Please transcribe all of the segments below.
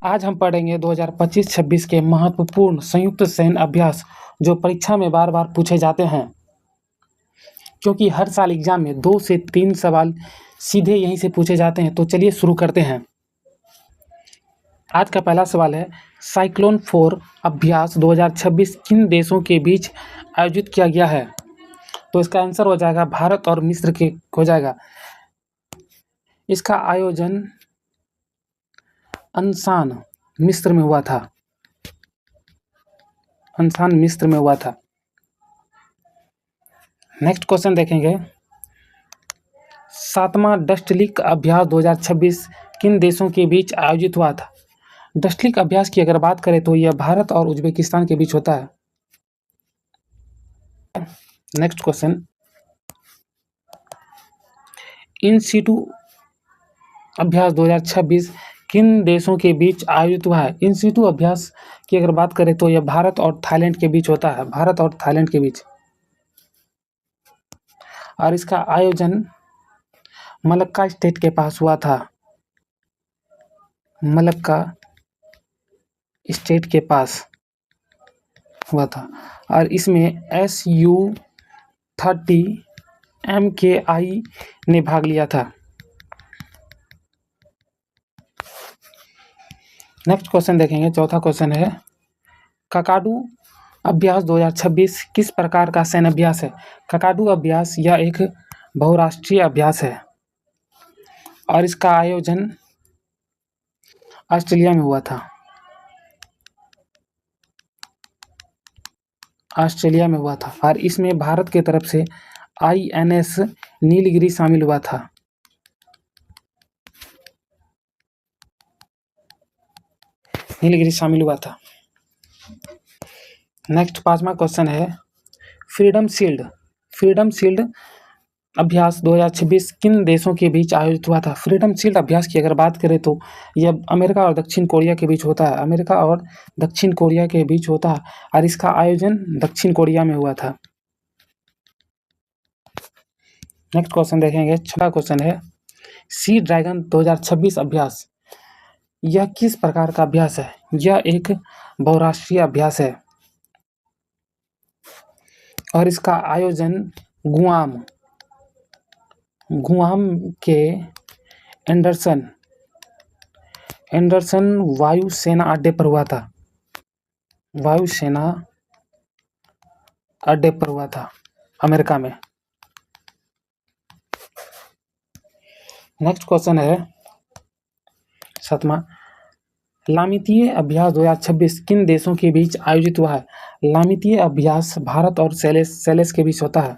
आज हम पढ़ेंगे 2025-26 के महत्वपूर्ण संयुक्त सैन्य अभ्यास जो परीक्षा में बार बार पूछे जाते हैं, क्योंकि हर साल एग्जाम में 2 से 3 सवाल सीधे यहीं से पूछे जाते हैं। तो चलिए शुरू करते हैं। आज का पहला सवाल है, साइक्लोन 4 अभ्यास 2026 किन देशों के बीच आयोजित किया गया है? तो इसका आंसर हो जाएगा भारत और मिस्र के हो जाएगा। इसका आयोजन अंसान मिस्र में हुआ था। अंसान मिस्र में हुआ था। नेक्स्ट क्वेश्चन देखेंगे, 7वां डस्टलिक अभ्यास 2026 किन देशों के बीच आयोजित हुआ था? डस्टलिक अभ्यास की अगर बात करें तो यह भारत और उज्बेकिस्तान के बीच होता है। नेक्स्ट क्वेश्चन, इन सीटू अभ्यास 2026 किन देशों के बीच आयोजित हुआ है? इन सीटू अभ्यास की अगर बात करें तो यह भारत और थाईलैंड के बीच होता है। भारत और थाईलैंड के बीच। और इसका आयोजन मलक्का स्टेट के पास हुआ था। मलक्का स्टेट के पास हुआ था। और इसमें SU-30 MKI ने भाग लिया था। नेक्स्ट क्वेश्चन देखेंगे, चौथा क्वेश्चन है, ककाडू अभ्यास 2026 किस प्रकार का सैन्य अभ्यास है? ककाडू अभ्यास यह एक बहुराष्ट्रीय अभ्यास है और इसका आयोजन ऑस्ट्रेलिया में हुआ था। ऑस्ट्रेलिया में हुआ था और इसमें भारत की तरफ से INS नीलगिरी शामिल हुआ था। नीलगिरी शामिल हुआ था। नेक्स्ट 5वां क्वेश्चन है, फ्रीडम शील्ड अभ्यास 2026 किन देशों के बीच आयोजित हुआ था? फ्रीडम शील्ड अभ्यास की अगर बात करें तो यह अमेरिका और दक्षिण कोरिया के बीच होता है। अमेरिका और दक्षिण कोरिया के बीच होता है और इसका आयोजन दक्षिण कोरिया में हुआ था। नेक्स्ट क्वेश्चन देखेंगे, 6वां क्वेश्चन है, सी ड्रैगन 2026 अभ्यास यह किस प्रकार का अभ्यास है? यह एक बहुराष्ट्रीय अभ्यास है और इसका आयोजन गुआम के एंडरसन वायुसेना अड्डे पर हुआ था। वायुसेना अड्डे पर हुआ था अमेरिका में। नेक्स्ट क्वेश्चन है 7वां, लामितीय अभ्यास 2026 किन देशों के बीच आयोजित हुआ है? लामितीय अभ्यास भारत और सेलेस के बीच होता है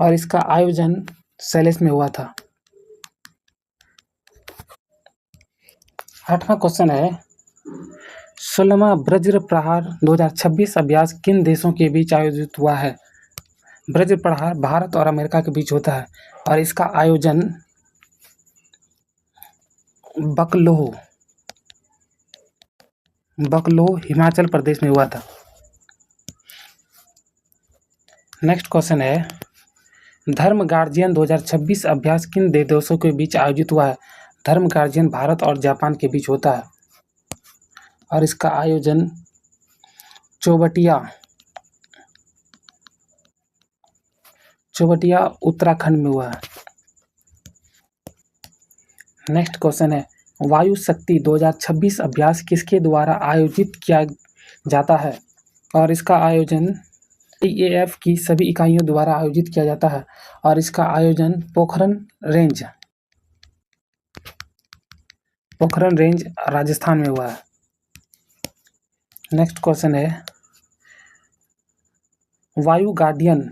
और इसका आयोजन सेलेस में हुआ था। 8वां क्वेश्चन है, 16वां वज्र प्रहार 2026 अभ्यास किन देशों के बीच आयोजित हुआ है? वज्र प्रहार भारत और अमेरिका के बीच होता है और इसका आयोजन बकलोह हिमाचल प्रदेश में हुआ था। नेक्स्ट क्वेश्चन है, धर्म गार्जियन 2026 अभ्यास किन देशों के बीच आयोजित हुआ है? धर्म गार्जियन भारत और जापान के बीच होता है और इसका आयोजन चौबटिया उत्तराखंड में हुआ है। नेक्स्ट क्वेश्चन है, वायु शक्ति 2026 अभ्यास किसके द्वारा आयोजित किया जाता है? और इसका आयोजन IAF की सभी इकाइयों द्वारा आयोजित किया जाता है और इसका आयोजन पोखरण रेंज राजस्थान में हुआ है। नेक्स्ट क्वेश्चन है, वायु गार्डियन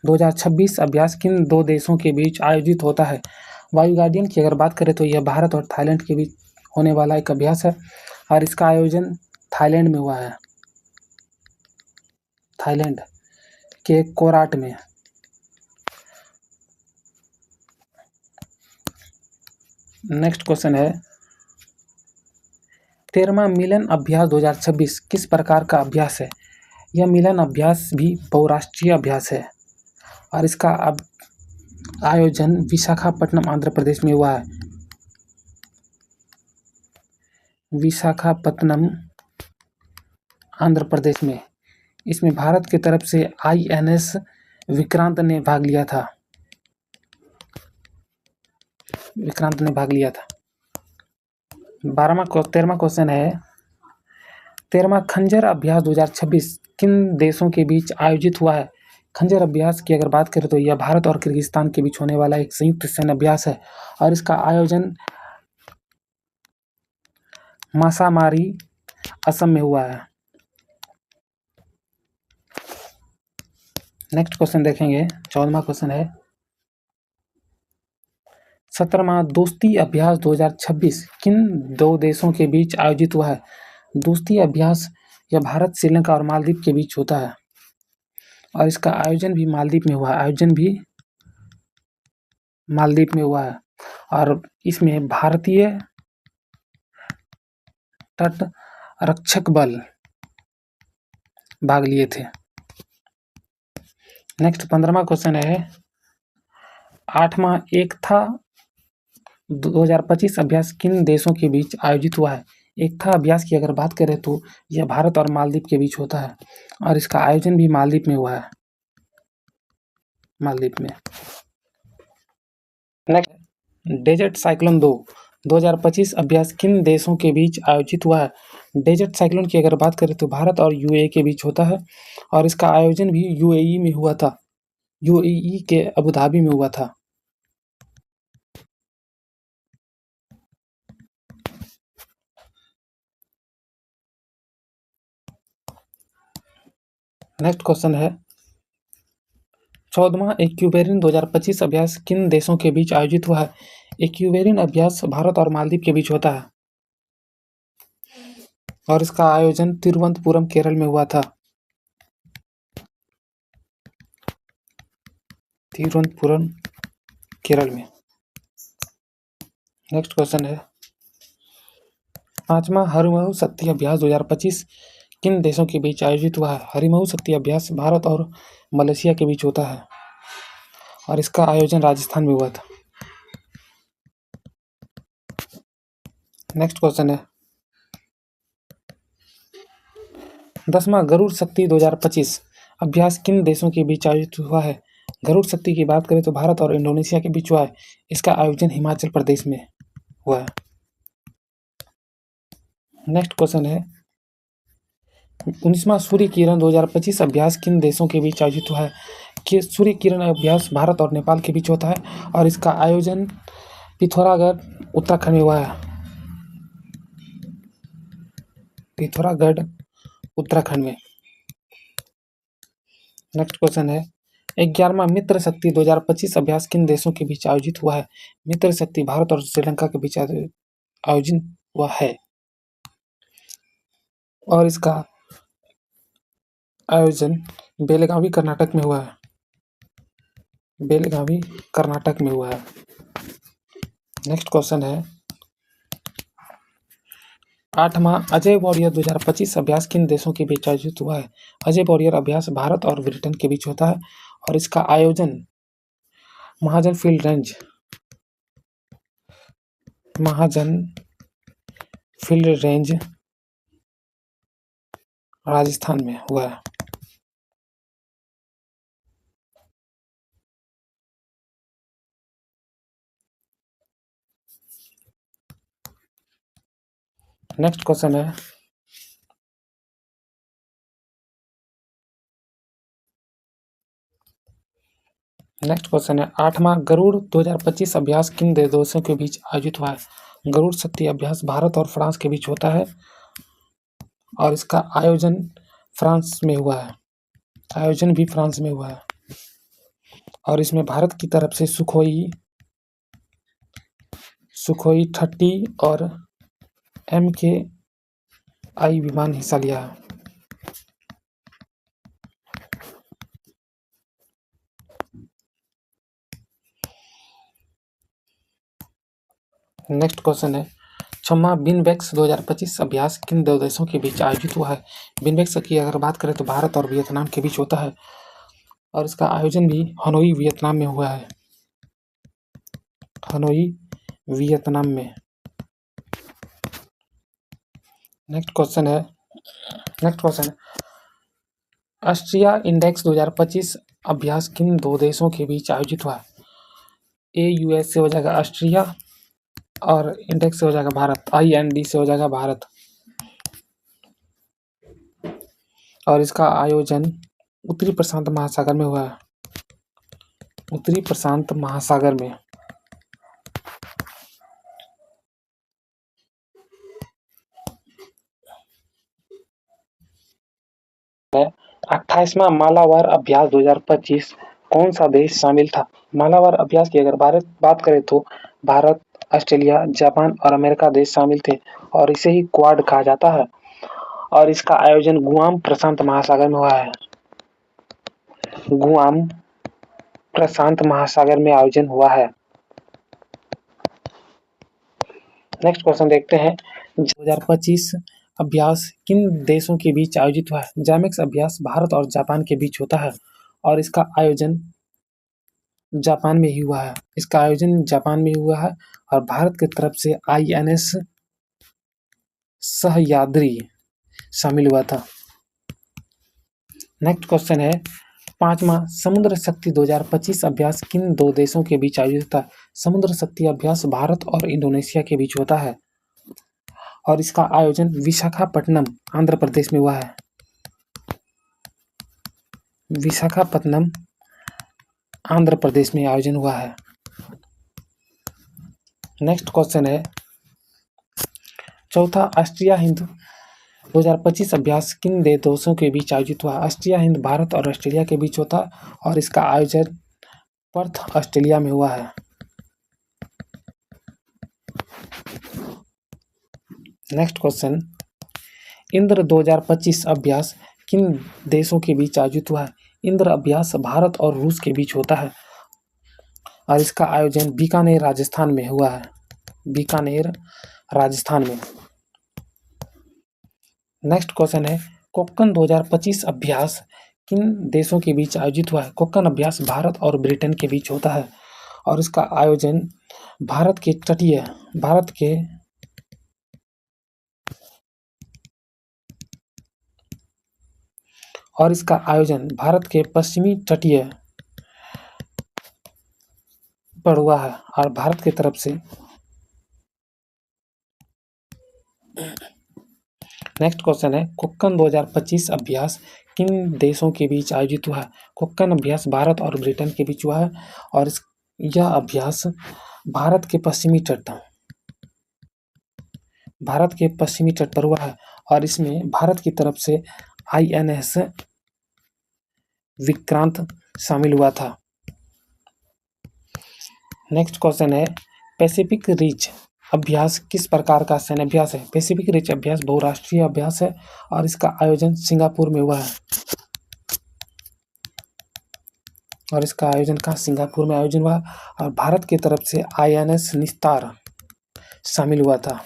2026 अभ्यास किन दो देशों के बीच आयोजित होता है? वायु गार्डियन की अगर बात करें तो यह भारत और थाईलैंड के बीच होने वाला एक अभ्यास है और इसका आयोजन थाईलैंड में हुआ है। थाईलैंड के कोराट में। नेक्स्ट क्वेश्चन है, 13वां मिलन अभ्यास 2026 किस प्रकार का अभ्यास है? यह मिलन अभ्यास भी बहुराष्ट्रीय अभ्यास है और इसका आयोजन विशाखापट्टनम आंध्र प्रदेश में हुआ है। विशाखापत्तनम आंध्र प्रदेश में। इसमें भारत की तरफ से INS विक्रांत ने भाग लिया था। 13वां क्वेश्चन है, 13वां खंजर अभ्यास 2026 किन देशों के बीच आयोजित हुआ है? खंजर अभ्यास की अगर बात करें तो यह भारत और किर्गिस्तान के बीच होने वाला एक संयुक्त सैन्य अभ्यास है और इसका आयोजन मासामारी, असम में हुआ है। नेक्स्ट क्वेश्चन देखेंगे, 14वां क्वेश्चन है, 17वां दोस्ती अभ्यास 2026 किन दो देशों के बीच आयोजित हुआ है? दोस्ती अभ्यास यह भारत, श्रीलंका और मालदीव के बीच होता है और इसका आयोजन भी मालदीव में हुआ है और इसमें भारतीय तट रक्षक बल भाग लिए थे। नेक्स्ट 15वां क्वेश्चन है, 8वां एकता 2025 अभ्यास किन देशों के बीच आयोजित हुआ है? एकता अभ्यास की अगर बात करें तो यह भारत और मालदीव के बीच होता है और इसका आयोजन भी मालदीव में हुआ है। नेक्स्ट, डेजर्ट साइक्लोन 2025 अभ्यास किन देशों के बीच आयोजित हुआ है? डेजर्ट साइक्लोन की अगर बात करें तो भारत और UAE के बीच होता है और इसका आयोजन भी UAE में हुआ था, UAE के अबू धाबी में हुआ था। नेक्स्ट क्वेश्चन है, 14वां एक्यूबेरिन 2025 अभ्यास किन देशों के बीच आयोजित हुआ है? एक्यूबेरिन अभ्यास भारत और मालदीव के बीच होता है और इसका आयोजन तिरुवनंतपुरम, केरल में हुआ था। तिरुवनंतपुरम, केरल में। नेक्स्ट क्वेश्चन है, 5वां हरिमहु शक्ति अभ्यास 2025 किन देशों के बीच आयोजित हुआ है? हरिमहु शक्ति अभ्यास भारत और मलेशिया के बीच होता है और इसका आयोजन राजस्थान में हुआ था। नेक्स्ट क्वेश्चन है, 10वां गरुड़ शक्ति 2025 अभ्यास किन देशों के बीच आयोजित हुआ है? गरुड़ शक्ति की बात करें तो भारत और इंडोनेशिया के बीच हुआ है। इसका आयोजन हिमाचल प्रदेश में हुआ है। नेक्स्ट क्वेश्चन है, 19वां सूर्य किरण 2025 अभ्यास किन देशों के बीच आयोजित हुआ है? कि सूर्य किरण अभ्यास भारत और नेपाल के बीच होता है और इसका आयोजन पिथौरागढ़, उत्तराखंड में हुआ है। पिथौरागढ़, उत्तराखंड में। नेक्स्ट क्वेश्चन है, 11वां मित्र शक्ति 2025 अभ्यास किन देशों के बीच आयोजित हुआ है? मित्र शक्ति भारत और श्रीलंका के बीच आयोजित हुआ है और इसका आयोजन बेलगावी, कर्नाटक में हुआ है। बेलगावी, कर्नाटक में हुआ है। नेक्स्ट क्वेश्चन है, 8वां अजय वॉरियर 2025 अभ्यास किन देशों के बीच आयोजित हुआ है? अजय वॉरियर अभ्यास भारत और ब्रिटेन के बीच होता है और इसका आयोजन महाजन फील्ड रेंज राजस्थान में हुआ है। नेक्स्ट क्वेश्चन है, नेक्स्ट क्वेश्चन है, 8वां गरुड़ 2025 अभ्यास किन देशों के बीच आयोजित हुआ है? गरुड़ शक्ति अभ्यास भारत और फ्रांस के बीच होता है और इसका आयोजन फ्रांस में हुआ है। आयोजन भी फ्रांस में हुआ है और इसमें भारत की तरफ से सुखोई 30 और MKI विमान हिस्सा लिया है। नेक्स्ट क्वेश्चन है, 6वां बिनबेक्स 2025 अभ्यास किन दो देशों के बीच आयोजित हुआ है? बिनबेक्स की अगर बात करें तो भारत और वियतनाम के बीच होता है और इसका आयोजन भी हनोई, वियतनाम में हुआ है। हनोई, वियतनाम में। नेक्स्ट क्वेश्चन है ऑस्ट्रिया इंडेक्स 2025 अभ्यास किन दो देशों के बीच आयोजित हुआ? ए यूएस से हो जाएगा ऑस्ट्रिया और इंडेक्स से हो जाएगा भारत, IND से हो जाएगा भारत। और इसका आयोजन उत्तरी प्रशांत महासागर में हुआ है, उत्तरी प्रशांत महासागर में। है 28वां मालाबार अभ्यास 2025 कौन सा देश शामिल था? मालाबार अभ्यास की अगर बात करें तो भारत, ऑस्ट्रेलिया, जापान और अमेरिका देश शामिल थे और इसे ही क्वाड कहा जाता है। और इसका आयोजन गुआम प्रशांत महासागर में हुआ है, गुआम प्रशांत महासागर में आयोजन हुआ है। नेक्स्ट क्वेश्चन देखते हैं 2025 अभ्यास किन देशों के बीच आयोजित हुआ है? जैमेक्स अभ्यास भारत और जापान के बीच होता है और इसका आयोजन जापान में ही हुआ है। इसका आयोजन जापान में हुआ है और भारत की तरफ से INS सह्याद्री शामिल हुआ था। नेक्स्ट क्वेश्चन है 5वां समुद्र शक्ति 2025 अभ्यास किन दो देशों के बीच आयोजित होता है? समुद्र शक्ति अभ्यास भारत और इंडोनेशिया के बीच होता है और इसका आयोजन विशाखापट्टनम आंध्र प्रदेश में हुआ है, विशाखापट्टनम आंध्र प्रदेश में आयोजन हुआ है। नेक्स्ट क्वेश्चन है चौथा ऑस्ट्रिया हिंद 2025 अभ्यास किन देशों के बीच आयोजित हुआ? ऑस्ट्रिया हिंद भारत और ऑस्ट्रेलिया के बीच होता और इसका आयोजन पर्थ ऑस्ट्रेलिया में हुआ है। नेक्स्ट क्वेश्चन इंद्र 2025 अभ्यास किन देशों के बीच आयोजित हुआ है? इंद्र अभ्यास भारत और रूस के बीच होता है और इसका आयोजन बीकानेर राजस्थान में हुआ है, बीकानेर राजस्थान में। नेक्स्ट क्वेश्चन है कोक्कन 2025 अभ्यास किन देशों के बीच आयोजित हुआ है? कोक्कन अभ्यास भारत और ब्रिटेन के बीच होता है और इसका आयोजन भारत के पश्चिमी तटीय पर हुआ है और भारत की तरफ से। नेक्स्ट क्वेश्चन है कोक्कन 2025 अभ्यास किन देशों के बीच आयोजित हुआ है? कोक्कन अभ्यास भारत और ब्रिटेन के बीच हुआ है और यह अभ्यास भारत के पश्चिमी तट पर हुआ है और इसमें भारत की तरफ से INS विक्रांत शामिल हुआ था। नेक्स्ट क्वेश्चन है पैसिफिक रिच अभ्यास किस प्रकार का सैन्य अभ्यास है? पैसिफिक रिच अभ्यास बहुराष्ट्रीय अभ्यास है और इसका आयोजन सिंगापुर में हुआ है और इसका आयोजन सिंगापुर में आयोजन हुआ और भारत की तरफ से INS निस्तार शामिल हुआ था।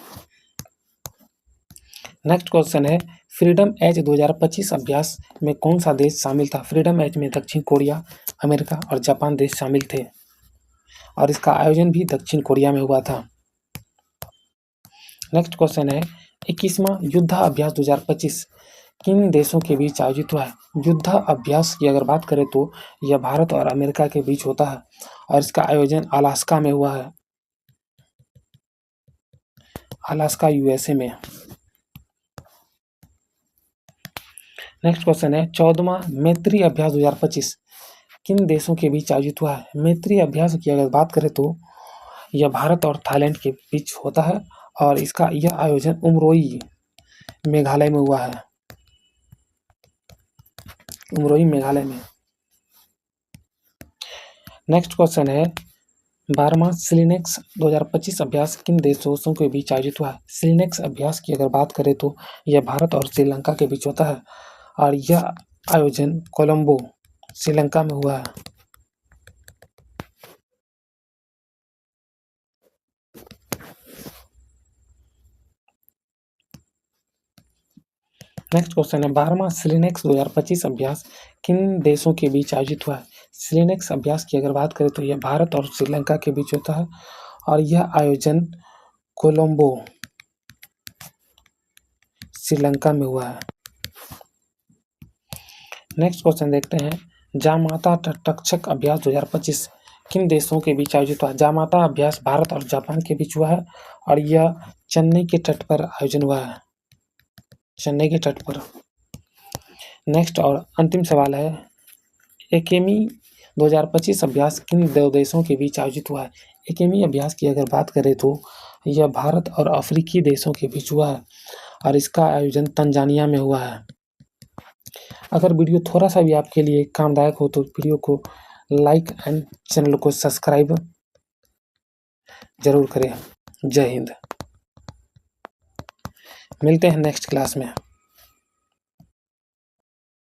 नेक्स्ट क्वेश्चन है फ्रीडम एज 2025 अभ्यास में कौन सा देश शामिल था? फ्रीडम एज में दक्षिण कोरिया, अमेरिका और जापान देश शामिल थे और इसका आयोजन भी दक्षिण कोरिया में हुआ था। नेक्स्ट क्वेश्चन है 21वां युद्ध अभ्यास 2025 किन देशों के बीच आयोजित हुआ है? युद्ध अभ्यास की अगर बात करें तो यह भारत और अमेरिका के बीच होता है और इसका आयोजन अलास्का में हुआ है, अलास्का USA में। नेक्स्ट क्वेश्चन है 14वां मैत्री अभ्यास 2025 किन देशों के बीच आयोजित हुआ है? मैत्री अभ्यास की अगर बात करें तो यह भारत और थाईलैंड के बीच होता है और इसका यह आयोजन उमरोई मेघालय में हुआ है, उमरोई मेघालय में। नेक्स्ट क्वेश्चन है 12वां सिलिनेक्स 2025 अभ्यास किन देशों के बीच आयोजित हुआ है? सिलिनेक्स अभ्यास की अगर बात करें तो यह भारत और श्रीलंका के बीच होता है और यह आयोजन कोलंबो श्रीलंका में हुआ है। नेक्स्ट क्वेश्चन है 12वां सिलिनेक्स 2025 अभ्यास किन देशों के बीच आयोजित हुआ है? सिलिनेक्स अभ्यास की अगर बात करें तो यह भारत और श्रीलंका के बीच होता है और यह आयोजन कोलंबो श्रीलंका में हुआ है। नेक्स्ट क्वेश्चन देखते हैं, जामाता तटरक्षक अभ्यास 2025 किन देशों के बीच आयोजित हुआ? जामाता अभ्यास भारत और जापान के बीच हुआ है और यह चेन्नई के तट पर आयोजन हुआ है, चेन्नई के तट पर। नेक्स्ट और अंतिम सवाल है, एकेमी 2025 अभ्यास किन दो देशों के बीच आयोजित हुआ है? एकेमी अभ्यास की अगर बात करें तो यह भारत और अफ्रीकी देशों के बीच हुआ है और इसका आयोजन तंजानिया में हुआ है। अगर वीडियो थोड़ा सा भी आपके लिए कामदायक हो तो वीडियो को लाइक एंड चैनल को सब्सक्राइब जरूर करें। जय हिंद। मिलते हैं नेक्स्ट क्लास में।